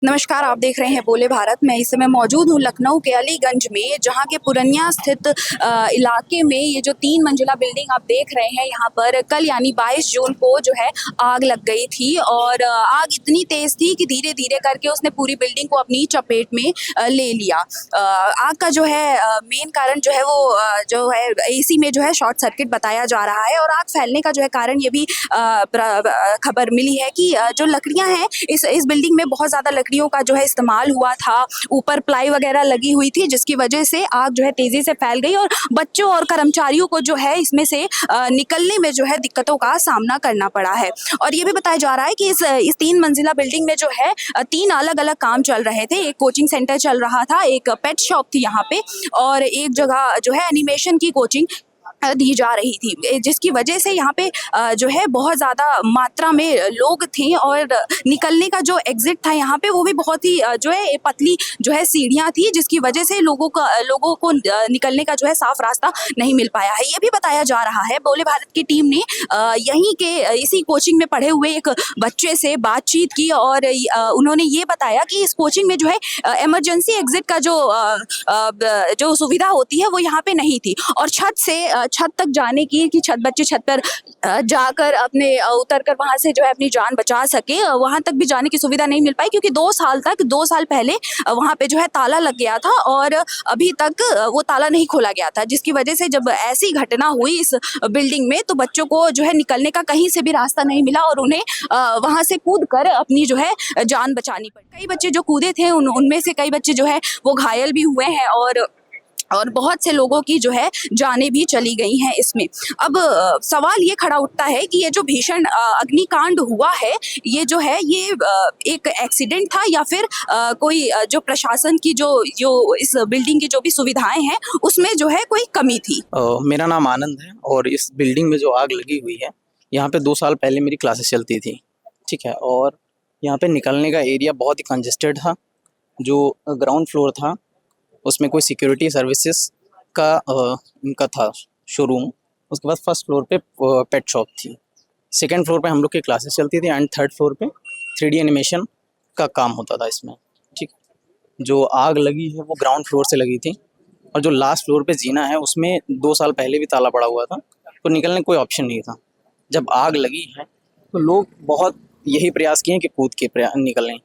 नमस्कार, आप देख रहे हैं बोले भारत। मैं इस समय मौजूद हूँ लखनऊ के अलीगंज में, जहाँ के पुरनिया स्थित इलाके में ये जो 3 मंजिला बिल्डिंग आप देख रहे हैं, यहाँ पर कल यानी 22 जून को जो है आग लग गई थी। और आग इतनी तेज थी कि धीरे धीरे करके उसने पूरी बिल्डिंग को अपनी चपेट में ले लिया। आग का जो है मेन कारण जो है वो जो है एसी में जो है शॉर्ट सर्किट बताया जा रहा है। और आग फैलने का जो है कारण ये भी खबर मिली है कि जो लकड़ियाँ हैं इस बिल्डिंग में बहुत ज़्यादा लकड़ियों का जो है इस्तेमाल हुआ था। ऊपर प्लाई वगैरह लगी हुई थी, जिसकी वजह से आग जो है तेजी से फैल गई और बच्चों और कर्मचारियों को जो है इसमें से निकलने में जो है दिक्कतों का सामना करना पड़ा है। और ये भी बताया जा रहा है कि इस 3 मंजिला बिल्डिंग में जो है 3 अलग अलग काम चल रहे थे। एक कोचिंग सेंटर चल रहा था, एक पेट शॉप थी यहाँ पे, और एक जगह जो है एनिमेशन की कोचिंग दी जा रही थी, जिसकी वजह से यहाँ पे जो है बहुत ज़्यादा मात्रा में लोग थे। और निकलने का जो एग्जिट था यहाँ पे वो भी बहुत ही जो है पतली जो है सीढ़ियाँ थी, जिसकी वजह से लोगों को निकलने का जो है साफ रास्ता नहीं मिल पाया है। ये भी बताया जा रहा है, बोले भारत की टीम ने यहीं के इसी कोचिंग में पढ़े हुए एक बच्चे से बातचीत की और उन्होंने ये बताया कि इस कोचिंग में जो है इमरजेंसी एग्जिट का जो सुविधा होती है वो यहाँ पे नहीं थी। और छत तक जाने की कि बच्चे छत पर जाकर अपने उतर कर वहां से जो है अपनी जान बचा सके, वहां तक भी जाने की सुविधा नहीं मिल पाई, क्योंकि 2 साल पहले वहां पे जो है ताला लग गया था और अभी तक वो ताला नहीं खोला गया था। जिसकी वजह से जब ऐसी घटना हुई इस बिल्डिंग में, तो बच्चों को जो है निकलने का कहीं से भी रास्ता नहीं मिला और उन्हें वहां से कूद कर अपनी जो है जान बचानी पड़ी। कई बच्चे जो कूदे थे उनमें से कई बच्चे जो है वो घायल भी हुए हैं और बहुत से लोगों की जो है जानें भी चली गई हैं इसमें। अब सवाल ये खड़ा उठता है कि ये जो भीषण अग्निकांड हुआ है, ये जो है ये एक एक्सीडेंट था या फिर कोई जो प्रशासन की जो इस बिल्डिंग की जो भी सुविधाएं हैं उसमें जो है कोई कमी थी। मेरा नाम आनंद है और इस बिल्डिंग में जो आग लगी हुई है, यहाँ पे 2 साल पहले मेरी क्लासेस चलती थी, ठीक है। और यहाँ पे निकलने का एरिया बहुत ही कंजेस्टेड था। जो ग्राउंड फ्लोर था उसमें कोई सिक्योरिटी सर्विसेज का इनका था शोरूम। उसके बाद फर्स्ट फ्लोर पे पेट शॉप थी, सेकंड फ्लोर पे हम लोग की क्लासेस चलती थी एंड थर्ड फ्लोर पे 3D एनिमेशन का काम होता था इसमें, ठीक। जो आग लगी है वो ग्राउंड फ्लोर से लगी थी और जो लास्ट फ्लोर पे जीना है उसमें 2 साल पहले भी ताला पड़ा हुआ था, तो निकलने का कोई ऑप्शन नहीं था। जब आग लगी है तो लोग बहुत यही प्रयास किए कि कूद के निकलें,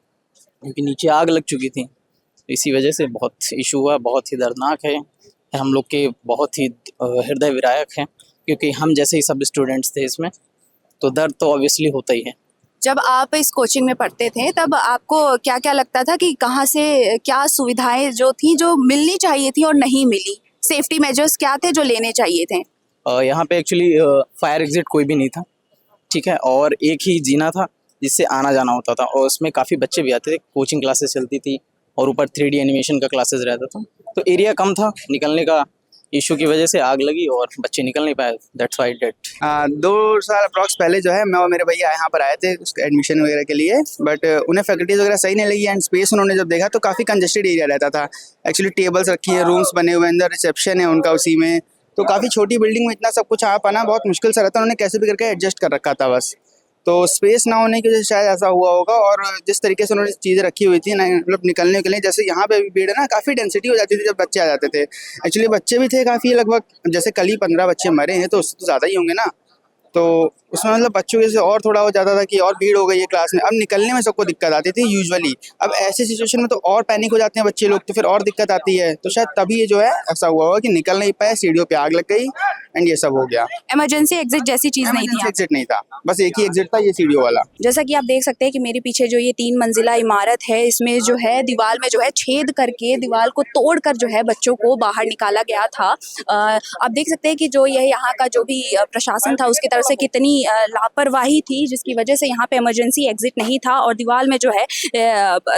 क्योंकि नीचे आग लग चुकी थी। इसी वजह से बहुत इशू हुआ, बहुत ही दर्दनाक है, हम लोग के बहुत ही हृदय विदारक है, क्योंकि हम जैसे ही सब स्टूडेंट्स थे इसमें, तो दर्द तो ऑब्वियसली होता ही है। जब आप इस कोचिंग में पढ़ते थे तब आपको क्या क्या लगता था कि कहाँ से क्या सुविधाएं जो थी जो मिलनी चाहिए थी और नहीं मिली? सेफ्टी मेजर्स क्या थे जो लेने चाहिए थे? यहाँ पे एक्चुअली फायर एग्जिट कोई भी नहीं था, ठीक है। और एक ही जीना था जिससे आना जाना होता था, और उसमें काफ़ी बच्चे भी आते थे, कोचिंग क्लासेस चलती थी और ऊपर 3D एनिमेशन का क्लासेस रहता था, तो एरिया कम था। निकलने का इशू की वजह से आग लगी और बच्चे निकल नहीं पाए, दैट्स व्हाई डेट। 2 साल अप्रॉक्स पहले जो है मैं और मेरे भैया यहाँ पर आए थे उसके एडमिशन वगैरह के लिए, बट उन्हें फैकल्टीज वगैरह सही नहीं लगी एंड स्पेस उन्होंने जब देखा तो काफ़ी कंजेस्टेड एरिया रहता था। एक्चुअली टेबल्स रखी है, रूम्स बने हुए हैं, अंदर रिसेप्शन है उनका उसी में, तो काफ़ी छोटी बिल्डिंग में इतना सब कुछ आ पाना बहुत मुश्किल से रहता है। उन्होंने कैसे भी करके एडजस्ट कर रखा था बस, तो स्पेस ना होने की वजह से शायद ऐसा हुआ होगा। और जिस तरीके से उन्होंने चीज़ें रखी हुई थी ना, मतलब निकलने के लिए, जैसे यहाँ पे भी भीड़ है ना, काफ़ी डेंसिटी हो जाती थी जब बच्चे आ जाते थे। एक्चुअली बच्चे भी थे काफ़ी, लगभग जैसे कल ही 15 बच्चे मरे हैं, तो उससे तो ज़्यादा ही होंगे ना। तो उसमें मतलब बच्चों की से और थोड़ा हो जाता था कि और भीड़ हो गई है क्लास में, अब निकलने में सबको दिक्कत आती थी यूजुअली। अब ऐसी सिचुएशन में तो और पैनिक हो जाते हैं बच्चे लोग, तो फिर और दिक्कत आती है। तो शायद तभी ये जो है ऐसा हुआ होगा कि निकल नहीं पाए, सीढ़ियों पे आग लग गई एंड ये सब हो गया। इमरजेंसी एग्जिट जैसी चीज नहीं थी? एग्जिट नहीं था, बस एक ही एग्जिट था, ये सीढ़ियों वाला। जैसा कि आप देख सकते हैं कि मेरे पीछे जो ये 3 मंजिला इमारत है, इसमें जो है दीवार में जो है छेद करके दीवार को तोड़कर जो है बच्चों को बाहर निकाला गया था। आप देख सकते हैं कि जो यह यहाँ का जो भी प्रशासन था उसकी तरफ से कितनी लापरवाही थी, जिसकी वजह से यहाँ पे इमरजेंसी एग्जिट नहीं था और दीवार में जो है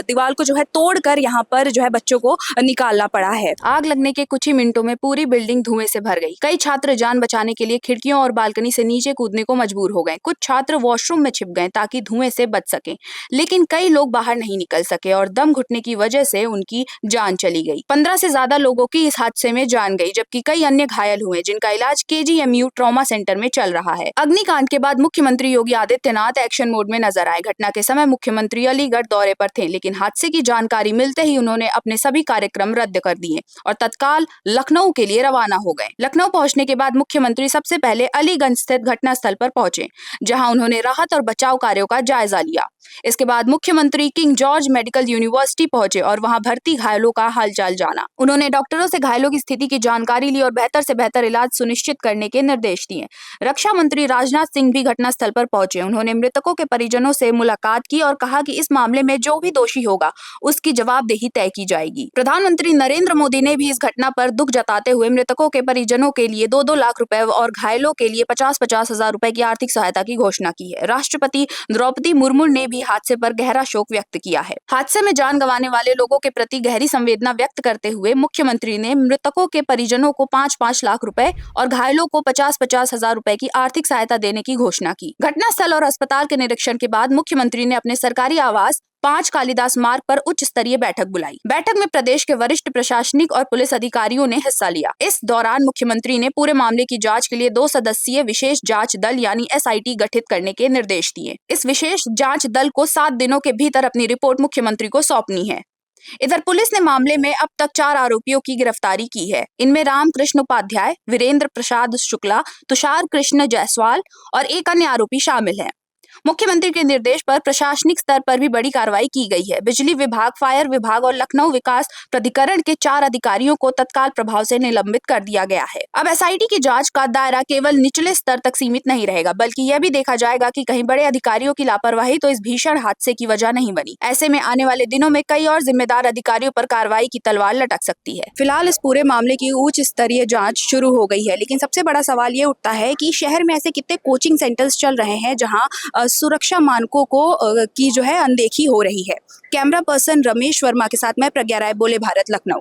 दीवार को जो है तोड़कर यहाँ पर जो है बच्चों को निकालना पड़ा है। आग लगने के कुछ ही मिनटों में पूरी बिल्डिंग धुएं से भर गई। कई छात्र जान बचाने के लिए खिड़कियों और बालकनी से नीचे कूदने को मजबूर हो गए। कुछ छात्र वॉशरूम में छिप गए ताकि धुएं से बच सके, लेकिन कई लोग बाहर नहीं निकल सके और दम घुटने की वजह से उनकी जान चली गई। 15 से ज्यादा लोगों की इस हादसे में जान गई, जबकि कई अन्य घायल हुए, जिनका इलाज KGMU ट्रॉमा सेंटर में चल रहा है। है। अग्निकांड के बाद मुख्यमंत्री योगी आदित्यनाथ एक्शन मोड में नजर आए। घटना के समय मुख्यमंत्री अलीगढ़ दौरे पर थे, लेकिन हादसे की जानकारी मिलते ही उन्होंने अपने सभी कार्यक्रम रद्द कर दिए और तत्काल लखनऊ के लिए रवाना हो गए। लखनऊ पहुंचने के बाद मुख्यमंत्री सबसे पहले अलीगंज स्थित घटनास्थल पर पहुंचे, जहां उन्होंने राहत और बचाव कार्यों का जायजा लिया। इसके बाद मुख्यमंत्री किंग जॉर्ज मेडिकल यूनिवर्सिटी पहुंचे और वहां भर्ती घायलों का हालचाल जाना। उन्होंने डॉक्टरों से घायलों की स्थिति की जानकारी ली और बेहतर से बेहतर इलाज सुनिश्चित करने के निर्देश दिए। रक्षा मंत्री राजनाथ सिंह भी घटनास्थल पर पहुंचे। उन्होंने मृतकों के परिजनों से मुलाकात की और कहा कि इस मामले में जो भी दोषी होगा उसकी जवाबदेही तय की जाएगी। प्रधानमंत्री नरेंद्र मोदी ने भी इस घटना पर दुख जताते हुए मृतकों के परिजनों के लिए 2-2 लाख रुपए और घायलों के लिए 50-50 हजार रुपए की आर्थिक सहायता की घोषणा की है। राष्ट्रपति द्रौपदी मुर्मू ने भी हादसे पर गहरा शोक व्यक्त किया है। हादसे में जान गंवाने वाले लोगों के प्रति गहरी संवेदना व्यक्त करते हुए मुख्यमंत्री ने मृतकों के परिजनों को 5-5 लाख रुपए और घायलों को 50-50 हजार रुपए की आर्थिक सहायता देने की घोषणा की। घटनास्थल और अस्पताल के निरीक्षण के बाद मुख्यमंत्री ने अपने सरकारी आवास 5 कालिदास मार्ग पर उच्च स्तरीय बैठक बुलाई। बैठक में प्रदेश के वरिष्ठ प्रशासनिक और पुलिस अधिकारियों ने हिस्सा लिया। इस दौरान मुख्यमंत्री ने पूरे मामले की जांच के लिए 2 सदस्यीय विशेष जांच दल यानी SIT गठित करने के निर्देश दिए। इस विशेष जांच दल को 7 दिनों के भीतर अपनी रिपोर्ट मुख्यमंत्री को सौंपनी है। इधर पुलिस ने मामले में अब तक 4 आरोपियों की गिरफ्तारी की है। इनमें रामकृष्ण उपाध्याय, वीरेंद्र प्रसाद शुक्ला, तुषार कृष्ण जायसवाल और एक अन्य आरोपी शामिल है। मुख्यमंत्री के निर्देश पर प्रशासनिक स्तर पर भी बड़ी कार्रवाई की गई है। बिजली विभाग, फायर विभाग और लखनऊ विकास प्राधिकरण के 4 अधिकारियों को तत्काल प्रभाव से निलंबित कर दिया गया है। अब SIT की जांच का दायरा केवल निचले स्तर तक सीमित नहीं रहेगा, बल्कि यह भी देखा जाएगा कि कहीं बड़े अधिकारियों की लापरवाही तो इस भीषण हादसे की वजह नहीं बनी। ऐसे में आने वाले दिनों में कई और जिम्मेदार अधिकारियों पर कार्रवाई की तलवार लटक सकती है। फिलहाल इस पूरे मामले की उच्च स्तरीय जाँच शुरू हो गई है, लेकिन सबसे बड़ा सवाल ये उठता है कि शहर में ऐसे कितने कोचिंग सेंटर्स चल रहे हैं जहाँ सुरक्षा मानकों को की जो है अनदेखी हो रही है। कैमरा पर्सन रमेश वर्मा के साथ मैं प्रज्ञा राय, बोले भारत, लखनऊ।